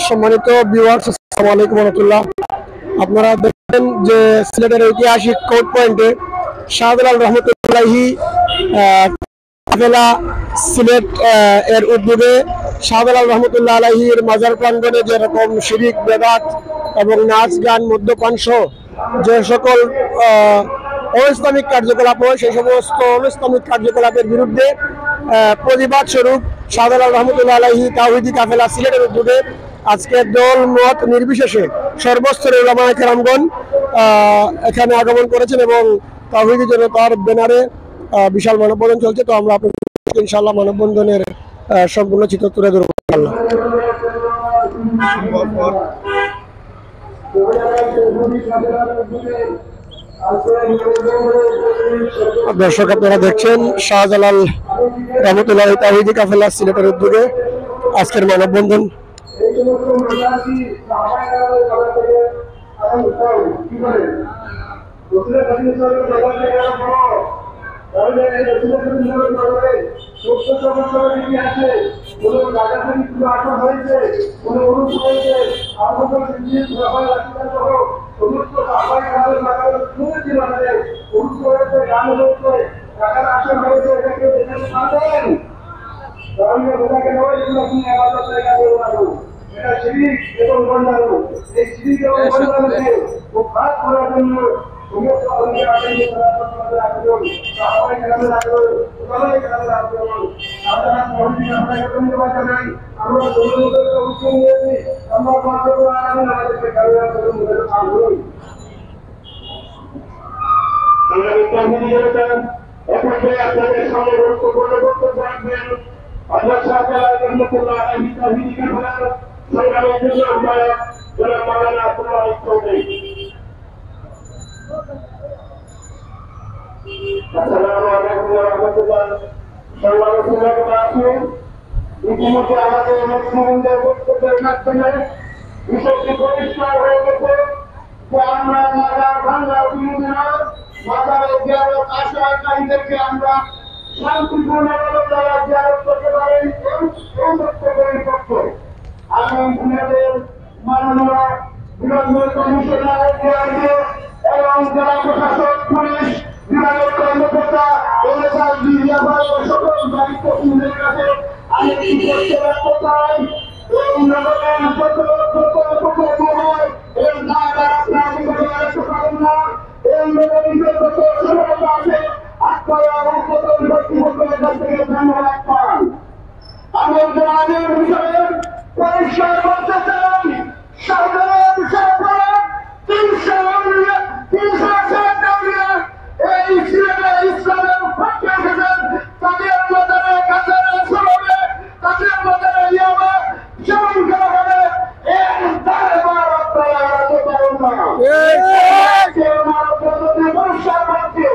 সম্মানিত ভিউয়ার্স, আসসালামু আলাইকুম ওয়া রাহমাতুল্লাহ। আপনারা দেখেন যে সিলেটের ঐতিহাসিক কোর্ট পয়েন্টে শাহজালাল রহমতুল্লাহি কাফেলা সিলেট এর উদ্যোগে শাহজালাল রহমতুল্লাহ আলাইহির মাজার প্রাঙ্গণে যেরকম শিরিক বেদাত এবং নাচ গান মদ্যপান সহ যে সকল অইসলামিক কার্যকলাপ হয় সেই সমস্ত অইসলামিক কার্যকলাপের বিরুদ্ধে প্রতিবাদ স্বরূপ শাহজালাল রহমতুল্লাহ আলাইহি তাওহীদি কাফেলা সিলেটের উদ্যোগে আজকে দল মত নির্বিশেষে সর্বস্তরের উলামায়ে কেরামগণ এখানে আগমন করেছেন এবং তাওহীদি জনতার ব্যানারে বিশাল মানববন্ধন চলছে। তো আমরা আপনাদের ইনশাআল্লাহ মানববন্ধনের সম্পূর্ণ চিত্র তুলে ধরব ইনশাআল্লাহ। দর্শক, আপনারা দেখছেন শাহজালাল রহমতুল্লাহ তাওহীদি কাফেলা সিলেটের উদ্যোগে আজকের মানববন্ধন। ইতিমধ্যে আমাদের মুসলিমদের বক্তব্যের মাধ্যমে বিষয়টি পরিষ্কার হয়ে গেছে যে আমরা মাজার ভাঙার বিরোধী নয়, মাজারের জিয়ারত আশাকারীদেরকে আমরা শান্তিপূর্ণভাবে যারা জিয়ারত করতে পারেন এই বক্তব্যের পক্ষে। আমি সিলেটের মাননীয় বিভাগীয় কমিশনার এবং জেলা প্রশাসক পুলিশ বিভাগের কর্মকর্তা এলাকার সকল দায়িত্বশীলদের কাছে আমি কি করতে রাখতে চাই, এই নগরের যত হয় এই ঢাকার আপনি রাখতে পারেন না, এই নগরীতে যত সমস্যা আছে আপনারা আমার কর্তৃপক্ষের কাছ থেকে ধন্যবাদ পান। আমি গ্রামের বিষয়ে পরিষ্কার করতে চাই, সরকারের বিষয়ে তিনশো এই ইসলামের পক্ষে এসেছেন, তাদের মধ্যে কাছারে সরবে, তাদের মধ্যে ইয়াবা যেমন করা হবে এর দায়ভার আপনারা এড়াতে পারেন না। পরিষ্কার করছে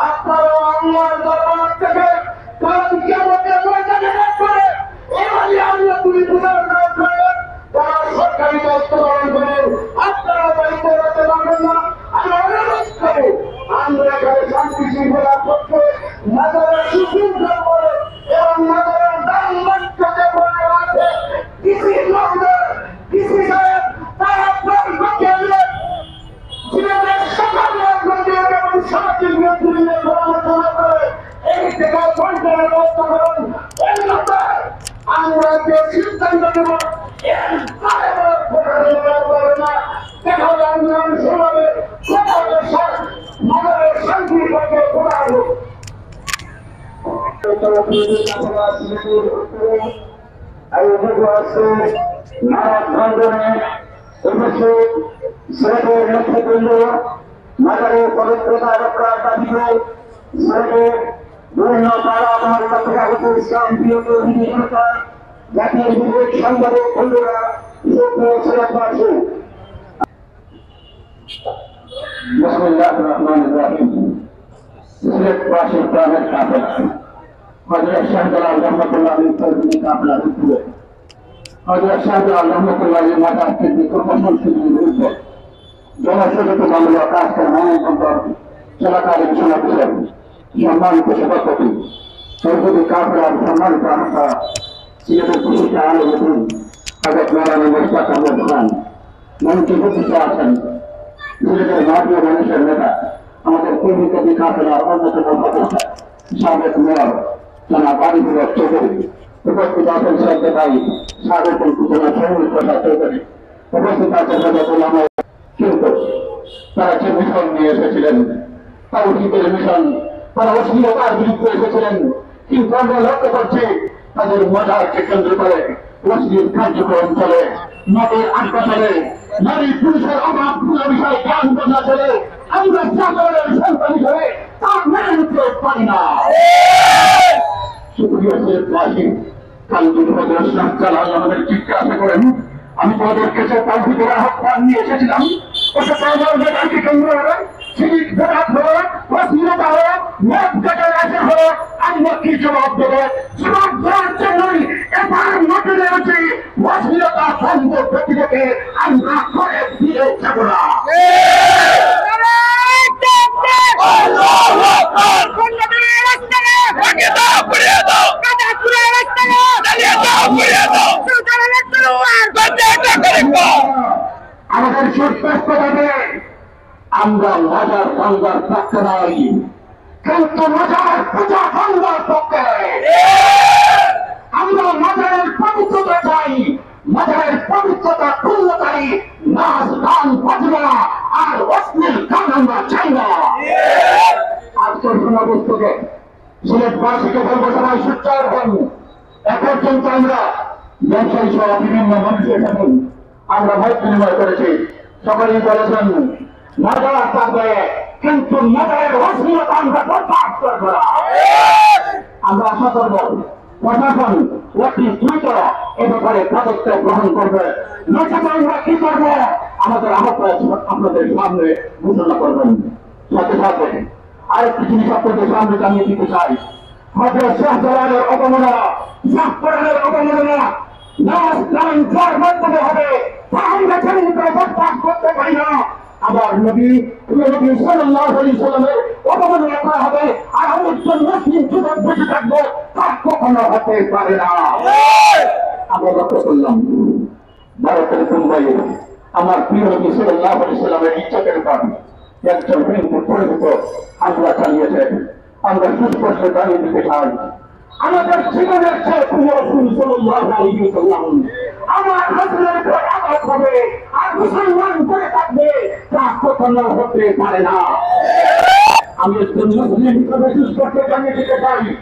আপনারা আল্লাহর দরবার থেকে কারণ কিয়ামতের ময়দানে করে এভাবে আমরা তুলি পূজার কাজ করেন, তারা সরকারি দায়িত্ব পালন করেন, আপনারা দায়িত্ব এড়াতে পারবেন না। আমি অনুরোধ করি আমরা এখানে শান্তি শৃঙ্খলার পক্ষে মাজারের সুশৃঙ্খল করে এবং মাজারের দান লক্ষ্যতে বলে আছে কৃষি লোকদের কৃষি সাহেব তারা আপনার পক্ষে জীবনের সকল লোকদের এবং সামাজিক নেতৃত্বের পরামর্শ করে এই থেকে বন্টনের ব্যবস্থা করুন। আমরা যে সিদ্ধান্ত নেব এর না দেখা আন্দোলন সমাবে মাজারের শান্তি পক্ষে করাবো। মাজারের পবিত্রতা রক্ষার দাবিতে সিলেটের বিভিন্ন পাড়া মহল্লা থেকে আগত ইসলাম প্রিয় সরকার জাতীয় বিবেক সংবাদের বন্ধুরা সিলেটবাসী বিসমিল্লাহির রহমানির রহিম। সিলেটবাসীর প্রাণের কাফেলা হযরত শাহজালাল রহমতুল্লাহ তাওহীদি কাফেলা উদ্যোগে হযরত শাহজালাল রহমতুল্লাহ মাজার থেকে কর্মসূচির বিরুদ্ধে জনসচেতনতা মামলা কাজের মানববন্ধন চলাকালীন সমাবেশে সম্মানিত সভাপতি তাওহীদি কাফেলার সম্মানিত আহ্বায়ক সিলেটের প্রসিদ্ধ আলেম মানুষের প্রতিষ্ঠা আছেন সিলেটের ভারতীয় মানুষের নেতা আমাদের কর্মীকে বিকাশের অন্যতম সদস্য সাবেক মেয়র জানা বাড়িপুর চৌধুরী উপস্থিত আছেন সরকার সাবেক সূচনা সৌমিক প্রসাদ চৌধুরী উপস্থিত আছেন কিন্তু তারা যে মিশন নিয়ে এসেছিলেন তাওহীদের মিশন, তারা অশ্লীলতার বিরুদ্ধে এসেছিলেন, কিন্তু আমরা লক্ষ্য করছি তাদের মজারকে কেন্দ্র করে অশ্লীল কার্যক্রম চলে, মদের আড্ডা চলে, নারী পুরুষের অভাব বিষয়ে জ্ঞান বোঝা চলে। আমরা চাকরের সন্তান হিসেবে তার মেনে নিতে পারি না। সুপ্রিয় সিলেটবাসী, কাল দুর্ভাগ্য চালাল আমাদের জিজ্ঞাসা করেন, আমি তোমাদের কাছে তাওহীদের আহ্বান নিয়ে এসেছিলাম, ওটা তাদের মেধাকে কেন্দ্র করে সিভিক বেদাত হলো, অশ্লীলতা হলো, মদ গাঁজা নেশা হলো, আমরা কি জবাব দেবো? জবাব দেওয়ার জন্যই এবার মাঠে নেমেছি। অশ্লীলতা বন্ধ ব্যক্তিকে আমরা ঘরে ফিরে যাব না। আমাদের সুস্পষ্ট ভাবে আমরা মজার বাংলার পক্ষে নই, কিন্তু মজার পূজা বাংলার পক্ষে। আমরা মজারের পবিত্রতা চাই, মজারের পবিত্রতা পূর্ণকারী নাচ গান বাজনা আর অশ্লীল গান আমরা চাই না। আজকের সমাবেশকে সিলেটবাসীকে বলবো সবাই সোচ্চার হন। এ পর্যন্ত আমরা ব্যবসায়ী সহ বিভিন্ন মানুষের সাথে আমরা মত বিনিময় করেছি, সকলেই বলেছেন মজা থাকবে, কিন্তু মজার অশ্লীলতা আমরা বরদাস্ত করব না। আমরা আশা করব প্রশাসন অতি দ্রুত এ ব্যাপারে পদক্ষেপ গ্রহণ করবে, নয়তো আমরা কি করব আমাদের আহ্বান আপনাদের সামনে ঘোষণা করবেন। সাথে সাথে আরেকটি জিনিস আপনাদের সামনে জানিয়ে দিতে চাই, হযরত শাহজালালের অবমাননা, শাহজালালের অবমাননা নাচ গান যার মাধ্যমে হবে তা আমরা কেমন করে বরদাস্ত করতে পারি না। আবার নবী সাল্লাল্লাহু আলাইহি সাল্লামের অবমাননা করা হবে আর আমি একজন মুসলিম যুবক বসে থাকবো, তা কখনো হতে পারে না। আমরা লক্ষ্য করলাম ভারতের মুম্বাইয়ে আমার প্রিয় নবী সাল্লাল্লাহু আলাইহি সাল্লামের ইজ্জতের উপর একজন হিন্দু পরিচিত হামলা চালিয়েছেন। আমরা সুস্পষ্ট জানিয়ে দিতে চাই, আমাদের জীবনের চেয়ে প্রিয় রাসূল সাল্লাল্লাহু আলাইহি ওয়াসাল্লাম আমার রাসূলের উপর আঘাত হবে আর মুসলমান করে থাকবে, তা কখনো হতে পারে না। আমি একজন মুসলিম হিসেবে সুস্পষ্ট জানিয়ে দিতে চাই,